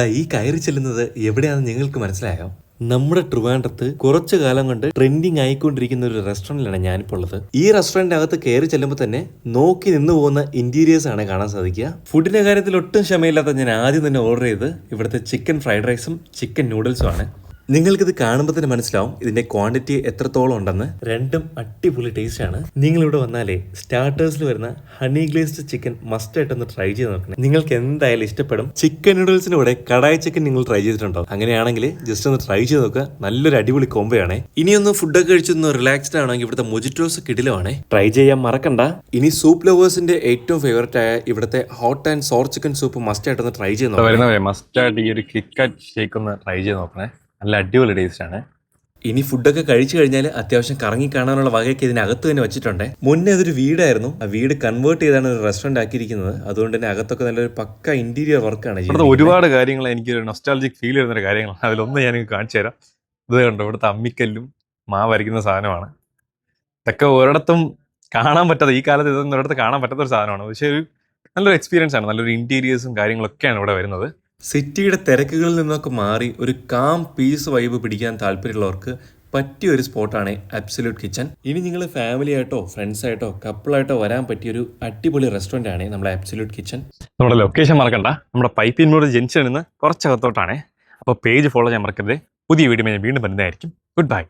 ഈ കയറി ചെല്ലുന്നത് എവിടെയാണെന്ന് നിങ്ങൾക്ക് മനസ്സിലായോ? നമ്മുടെ ട്രിവാൻഡ്രത്ത് കുറച്ചു കാലം കൊണ്ട് ട്രെൻഡിങ് ആയിക്കൊണ്ടിരിക്കുന്ന ഒരു റെസ്റ്റോറൻറ്റിലാണ് ഞാനിപ്പോൾ ഉള്ളത്. ഈ റെസ്റ്റോറൻറ്റ് അകത്ത് കയറി ചെല്ലുമ്പോൾ തന്നെ നോക്കി നിന്ന് പോകുന്ന ഇന്റീരിയേഴ്സ് ആണ് കാണാൻ സാധിക്കുക. ഫുഡിന്റെ കാര്യത്തിൽ ഒട്ടും ക്ഷമയില്ലാത്ത ഞാൻ ആദ്യം തന്നെ ഓർഡർ ചെയ്ത് ഇവിടുത്തെ ചിക്കൻ ഫ്രൈഡ് റൈസും ചിക്കൻ നൂഡിൽസും ആണ്. നിങ്ങൾക്കിത് കാണുമ്പോൾ തന്നെ മനസ്സിലാവും ഇതിന്റെ ക്വാണ്ടിറ്റി എത്രത്തോളം ഉണ്ടെന്ന്. രണ്ടും അടിപൊളി ടേസ്റ്റ് ആണ്. നിങ്ങൾ ഇവിടെ വന്നാലേ സ്റ്റാർട്ടേഴ്സിൽ വരുന്ന ഹണി ഗ്ലേസ്ഡ് ചിക്കൻ മസ്റ്റ് ആയിട്ടൊന്ന് ട്രൈ ചെയ്ത് നോക്കണം. നിങ്ങൾക്ക് എന്തായാലും ഇഷ്ടപ്പെടും. ചിക്കൻ നൂഡിൽസിന്റെ കൂടെ കടായി ചിക്കൻ നിങ്ങൾ ട്രൈ ചെയ്തിട്ടുണ്ടോ? അങ്ങനെയാണെങ്കിൽ ജസ്റ്റ് ഒന്ന് ട്രൈ ചെയ്ത് നോക്കുക. നല്ലൊരു അടിപൊളി കോംബോയാണ്. ഇനിയൊന്ന് ഫുഡൊക്കെ കഴിച്ചൊന്ന് റിലാക്സ്ഡ് ആണെങ്കിൽ ഇവിടുത്തെ മൊജിറ്റോസ് കിടിലമാണ്. ട്രൈ ചെയ്യാൻ മറക്കണ്ട. ഇനി സൂപ്പ് ലവേഴ്സിന്റെ ഏറ്റവും ഫേവറേറ്റ് ആയ ഇവിടുത്തെ hot and sour chicken soup must ആയിട്ടൊന്ന് ട്രൈ ചെയ്ത് നോക്കാം. മസ്റ്റ് ആയിട്ട് ഈ ഒരു കിറ്റ്കാറ്റ് ഷേക്ക് ഒന്ന് ട്രൈ ചെയ്ത് നോക്കണേ. നല്ല അടിപൊളി ടേസ്റ്റ് ആണ്. ഇനി ഫുഡൊക്കെ കഴിച്ചു കഴിഞ്ഞാൽ അത്യാവശ്യം കറങ്ങി കാണാനുള്ള വകയൊക്കെ ഇതിനകത്ത് തന്നെ വെച്ചിട്ടുണ്ട്. മുന്നേ അതൊരു വീടായിരുന്നു. ആ വീട് കൺവേർട്ട് ചെയ്താണ് ഒരു റെസ്റ്റോറന്റ് ആക്കിയിരിക്കുന്നത്. അതുകൊണ്ട് തന്നെ അകത്തൊക്കെ നല്ലൊരു പക്ക ഇന്റീരിയർ വർക്കാണ് ചെയ്യുന്നത്. ഒരുപാട് കാര്യങ്ങൾ എനിക്ക് ഒരു നൊസ്റ്റാൾജിക് ഫീൽ ചെയ്യുന്ന കാര്യങ്ങളാണ്. അതിലൊന്ന് ഞാൻ കാണിച്ചു തരാം. ഇത് കണ്ടോ, ഇവിടുത്തെ അമ്മിക്കല്ലും മാവ് അരയ്ക്കുന്ന സാധനമാണ്. ഇതൊക്കെ ഒരിടത്തും കാണാൻ പറ്റാത്ത, ഈ കാലത്ത് ഇതൊന്നും ഒരിടത്ത് കാണാൻ പറ്റാത്ത ഒരു സാധനമാണ്. പക്ഷേ ഒരു നല്ലൊരു എക്സ്പീരിയൻസ് ആണ്. നല്ലൊരു ഇന്റീരിയേഴ്സും കാര്യങ്ങളൊക്കെയാണ് ഇവിടെ വരുന്നത്. സിറ്റിയുടെ തിരക്കുകളിൽ നിന്നൊക്കെ മാറി ഒരു കാം പീസ് വൈബ് പിടിക്കാൻ താല്പര്യമുള്ളവർക്ക് പറ്റിയ ഒരു സ്പോട്ടാണ് അബ്സല്യൂട്ട് കിച്ചൺ. ഇനി നിങ്ങൾ ഫാമിലി ആയിട്ടോ ഫ്രണ്ട്സ് ആയിട്ടോ കപ്പിളായിട്ടോ വരാൻ പറ്റിയൊരു അടിപൊളി റെസ്റ്റോറൻ്റ് ആണ് നമ്മുടെ അബ്സല്യൂട്ട് കിച്ചൺ. നമ്മുടെ ലൊക്കേഷൻ മറക്കണ്ട. നമ്മുടെ പൈപ്പിൻമൂട് ജംഗ്ഷനിൽ നിന്ന് കുറച്ചകത്തോട്ടാണ്. അപ്പോൾ പേജ് ഫോളോ ചെയ്യാൻ മറക്കരുത്. പുതിയ വീഡിയോ ഞാൻ വീണ്ടും വരുന്നതായിരിക്കും. Good bye.